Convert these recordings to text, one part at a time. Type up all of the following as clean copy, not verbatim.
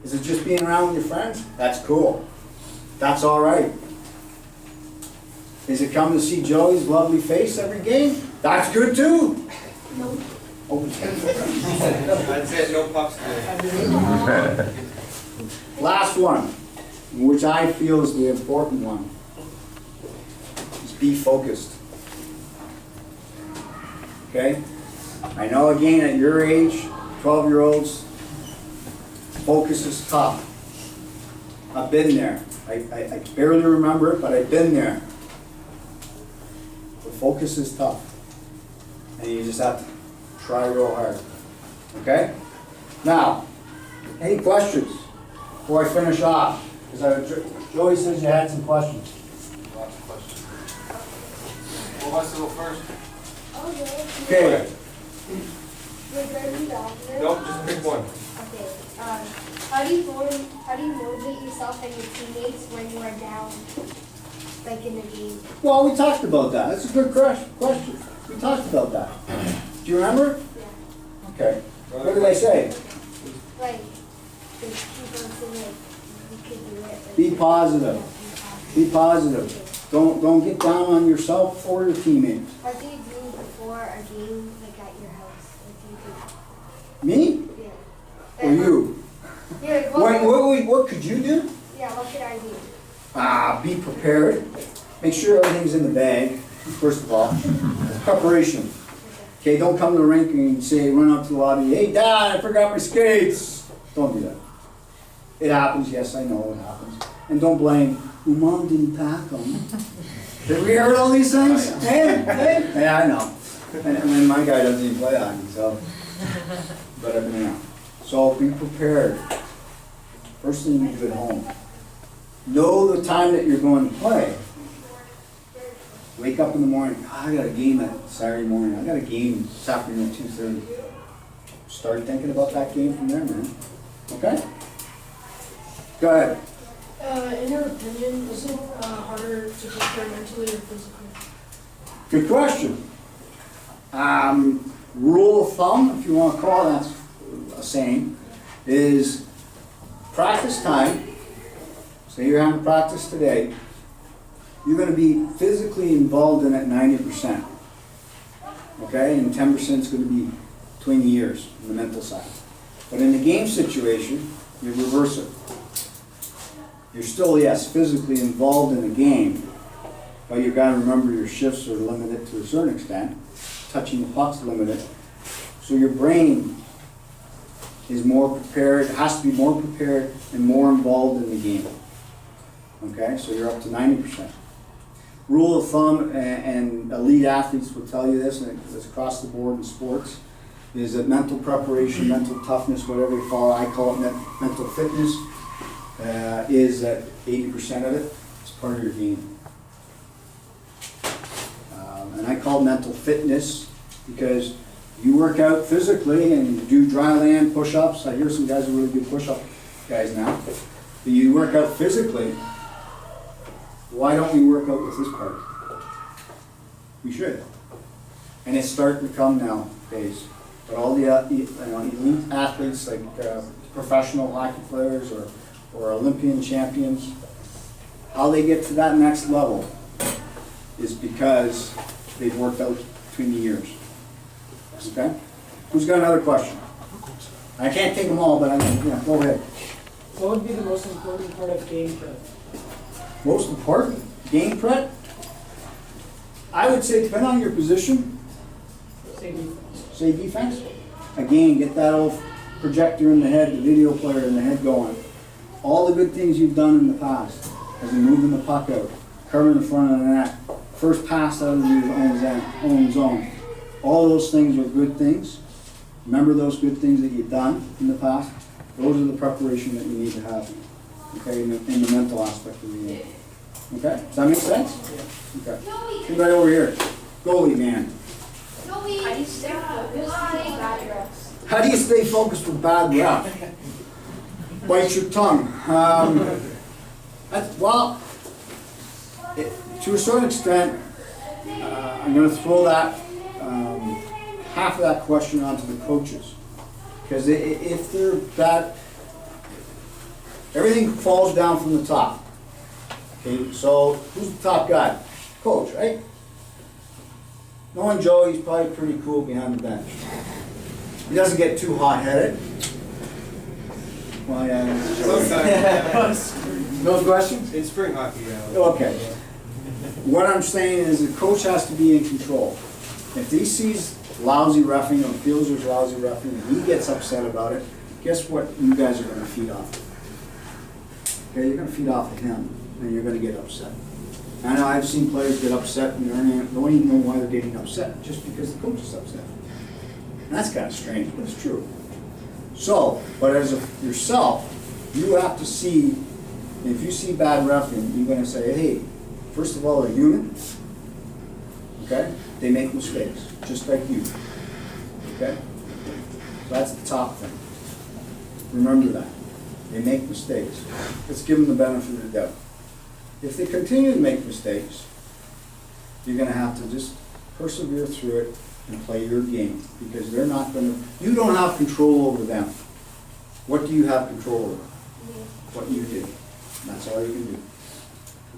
Is it just being around with your friends? That's cool. That's all right. Is it coming to see Joey's lovely face every game? That's good too. No. Oh, I'd say no pucks today. last one, which I feel is the important one, is be focused. Okay? I know again at your age, 12-year-olds, focus is tough. I've been there. I barely remember it, but I've been there. The focus is tough. And you just have to try real hard. Okay? Now, any questions before I finish off? Because Joey says you had some questions. Lots of questions. Who wants to go first? Okay. Nope, just pick one. Okay. How do you motivate yourself and your teammates when you are down, like in the game? Well, we talked about that. That's a good question. We talked about that. Do you remember? Yeah. Okay. What did I say? Like, just keep on saying like, you could do it. Like, Be positive. Be positive. Don't get down on yourself or your teammates. What do you do before a game, like at your house? Like, Me? yeah. Or you? Yeah, What could you do? Yeah, what could I do? Be prepared. Make sure everything's in the bag, first of all. Preparation. Okay, don't come to the rink and say, run up to the lobby, hey Dad, I forgot my skates. Don't do that. It happens, yes, I know it happens. And don't blame, well, Mom didn't pack them. Have we heard all these things? Hey. Yeah, I know. And then my guy doesn't even play hockey, so. But I've been around. So be prepared. First thing you do at home. Know the time that you're going to play. Wake up in the morning, I got a game at Saturday morning. I got a game this afternoon at 2:30. Start thinking about that game from there, man. Okay? Go ahead. In your opinion, is it harder to prepare mentally or physically? Good question. Rule of thumb, if you want to call that a saying, is practice time. Say you're having practice today. You're going to be physically involved in it 90%. Okay? And 10% is going to be between the ears, on the mental side. But in the game situation, you reverse it. You're still, yes, physically involved in the game, but you've got to remember your shifts are limited to a certain extent. Touching the puck's limited. So your brain is more prepared, has to be more prepared and more involved in the game. Okay? So you're up to 90%. Rule of thumb, and elite athletes will tell you this, and it's across the board in sports, is that mental preparation, mental toughness, whatever you call it, I call it mental fitness, is that 80% of it is part of your game. And I call mental fitness because you work out physically and you do dry land push-ups. I hear some guys are really good push-up guys now. But you work out physically. Why don't we work out with this part? We should. And it's starting to come nowadays. But all the elite athletes, like professional hockey players or Olympian champions, how they get to that next level is because they've worked out between the years. Okay? Who's got another question? I can't take them all, but go ahead. What would be the most important part of game prep? Most important, game prep? I would say, depending on your position, Say defense. say defense. Again, get that old projector in the head, the video player in the head going. All the good things you've done in the past, as in moving the puck out, covering the front of the net, first pass out of your own zone. All those things are good things. Remember those good things that you've done in the past. Those are the preparation that you need to have. Okay, in the mental aspect of the game. Okay, does that make sense? Yeah. Okay. Get right over here. Goalie man. How do you stay focused with bad reps? How do you stay focused with bad rep? Bite your tongue. To a certain extent, I'm going to throw that half of that question onto the coaches, because if they're that Everything falls down from the top. Okay, so who's the top guy? Coach, right? Knowing Joe, he's probably pretty cool behind the bench. He doesn't get too hot-headed. Well, yeah. No questions? In spring hockey, yeah. Okay. What I'm saying is the coach has to be in control. If he sees lousy roughing or feels there's lousy roughing and he gets upset about it, guess what you guys are going to feed off? Okay, you're going to feed off of him and you're going to get upset. I know I've seen players get upset and don't even know why they're getting upset, just because the coach is upset. And that's kind of strange, but it's true. So, but as yourself, you have to see, if you see bad roughing, you're going to say, hey, first of all, they're human. Okay? They make mistakes, just like you. Okay? So that's the top thing. Remember that. They make mistakes. Let's give them the benefit of the doubt. If they continue to make mistakes, you're going to have to just persevere through it and play your game, because they're not going to, you don't have control over them. What do you have control over? What you do. That's all you can do.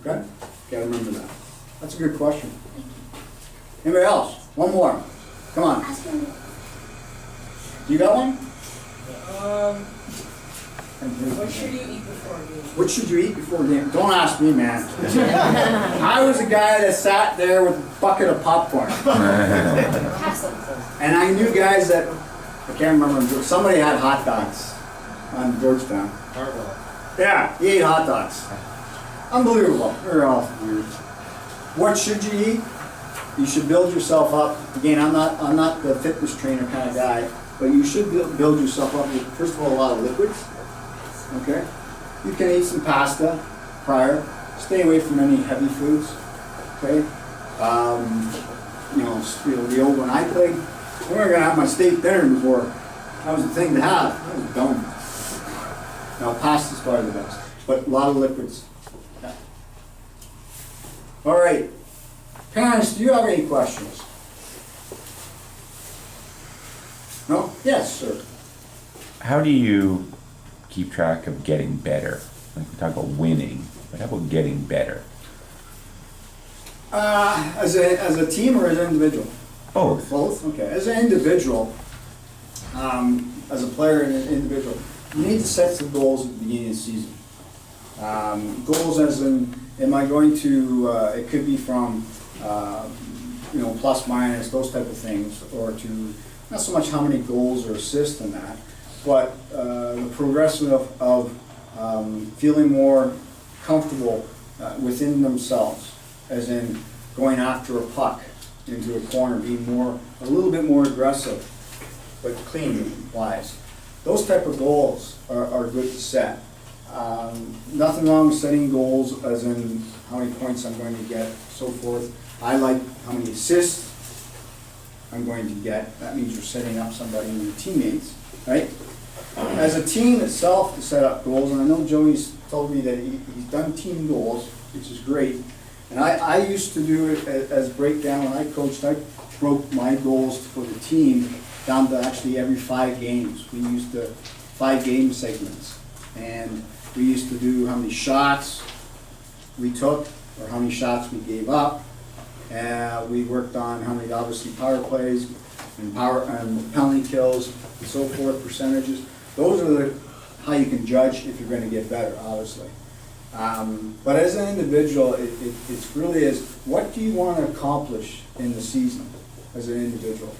Okay? Gotta remember that. That's a good question. Anybody else? One more. Come on. You got one? What should you eat before a game? What should you eat before a game? Don't ask me, man. I was a guy that sat there with a bucket of popcorn. And I knew guys that, I can't remember, somebody had hot dogs on Georgetown. Yeah, he ate hot dogs. Unbelievable. They're all weird. What should you eat? You should build yourself up. Again, I'm not the fitness trainer kind of guy, but you should build yourself up with, first of all, a lot of liquids. Okay? You can eat some pasta prior. Stay away from any heavy foods. Okay? The old when I played, we weren't gonna have my steak dinner before. That was the thing to have. That was dumb. Now pasta's probably the best, but a lot of liquids. Yeah. All right. Parents, do you have any questions? No? Yes, sir. How do you keep track of getting better? Like we talk about winning, but how about getting better? As a team or as an individual? Both. Both? Okay. As an individual, as a player and an individual, you need to set some goals at the beginning of the season. Goals as in, am I going to, it could be from, plus minus, those type of things, or to, not so much how many goals or assists in that, but the progression of feeling more comfortable within themselves, as in going after a puck into a corner, being a little bit more aggressive, but clean wise. Those type of goals are good to set. Nothing wrong with setting goals as in how many points I'm going to get, so forth. I like how many assists I'm going to get. That means you're setting up somebody and your teammates, right? As a team itself to set up goals, and I know Joey's told me that he's done team goals, which is great. And I used to do it as breakdown when I coached. I broke my goals for the team down to actually every 5 games. We used 5 game segments. And we used to do how many shots we took or how many shots we gave up. We worked on how many, obviously, power plays and penalty kills and so forth, percentages. Those are how you can judge if you're going to get better, obviously. But as an individual, it's really is, what do you want to accomplish in the season as an individual?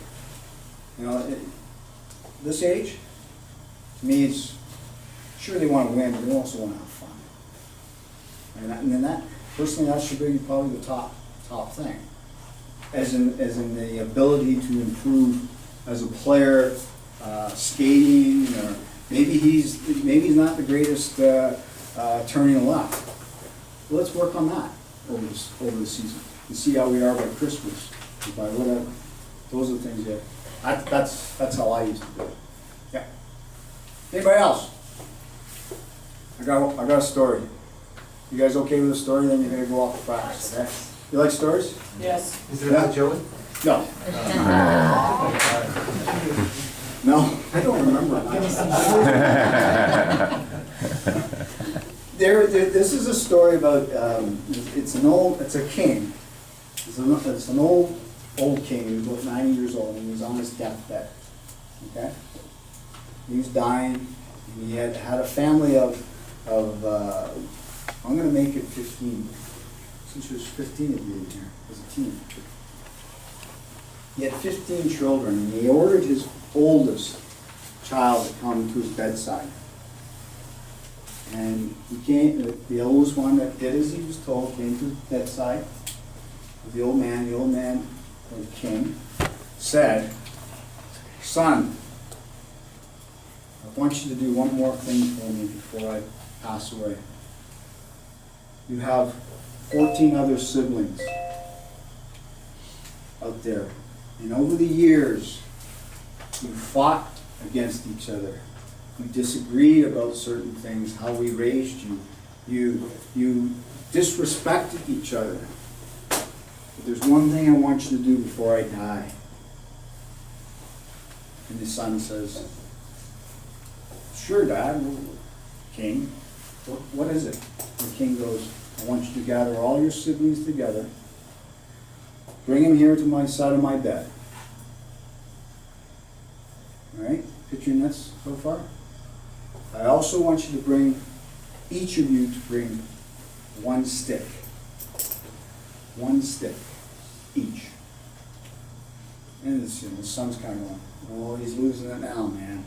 This age, to me, it's sure they want to win, but they also want to have fun. And then that, personally, that should be probably the top thing. As in the ability to improve as a player, skating, or maybe he's not the greatest turning left. Well, let's work on that over the season and see how we are by Christmas, or by whatever. Those are the things that that's how I used to do it. Yeah. Anybody else? I got a story. You guys okay with the story? Then you're gonna go off to practice. Okay? You like stories? Yes. Is it about Joey? No. No, I don't remember. This is a story about, it's a king. It's an old king, he was about 90 years old, and he was on his deathbed, okay? He was dying, and he had a family of I'm gonna make it 15, since there's 15 of you in here, as a team. He had 15 children, and he ordered his oldest child to come to his bedside. And he came, the oldest one that did as he was told, came to his bedside. The old man, or the king, said, "Son, I want you to do one more thing for me before I pass away. You have 14 other siblings out there. And over the years, you fought against each other. You disagreed about certain things, how we raised you. You disrespected each other. But there's one thing I want you to do before I die." And the son says, "Sure, Dad, King. What is it?" The king goes, "I want you to gather all your siblings together, bring them here to my side of my bed." All right, picturing this so far? I also want you to bring, each of you to bring one stick. One stick, each. And the son's kind of going, "Oh, he's losing it now, man.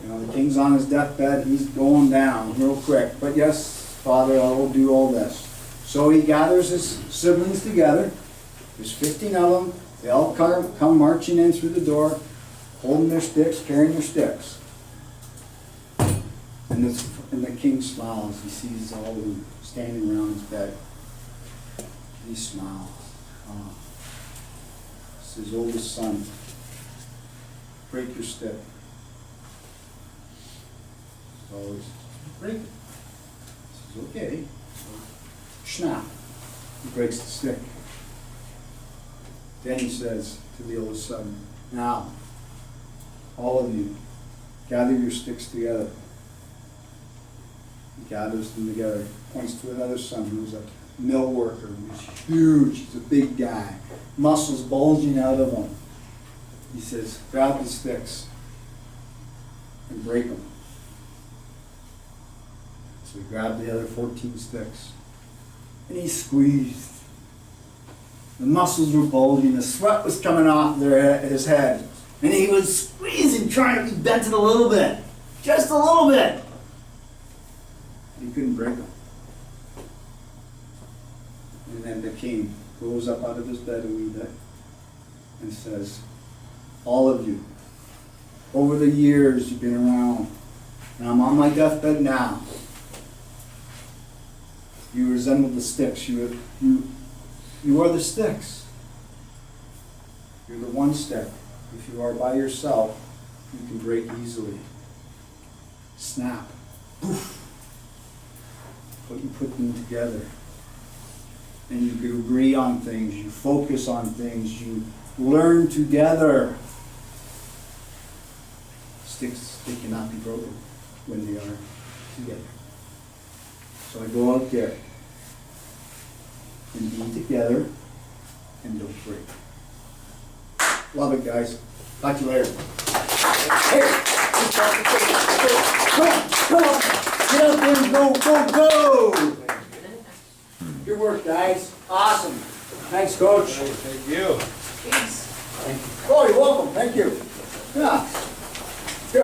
You know, the king's on his deathbed, he's going down real quick. But yes, Father, I will do all this." So he gathers his siblings together. There's 15 of them. They all come marching in through the door, holding their sticks, carrying their sticks. And the king smiles. He sees all of them standing around his bed. He smiles. It's his oldest son. "Break your stick." So he's, "Break it." He says, "Okay." So, snap. He breaks the stick. Then he says to the oldest son, "Now, all of you, gather your sticks together." He gathers them together, points to another son who's a mill worker, who's huge, he's a big guy, muscles bulging out of him. He says, "Grab the sticks and break them." So he grabbed the other 14 sticks and he squeezed. The muscles were bulging, the sweat was coming off his head, and he was squeezing, trying to bend it a little bit, just a little bit. He couldn't break them. And then the king rose up out of his bed a wee bit and says, "All of you, over the years you've been around, and I'm on my deathbed now. You resemble the sticks. You are the sticks. You're the one stick. If you are by yourself, you can break easily. Snap. Poof. But you put them together. And you can agree on things. You focus on things. You learn together. Sticks, they cannot be broken when they are together. So I go out there and be together and don't break. Love it, guys. Talk to you later. Here. Come on. Get out there and go. Good work, guys. Awesome. Thanks, Coach. Thank you. Thanks. Oh, you're welcome. Thank you. Yeah.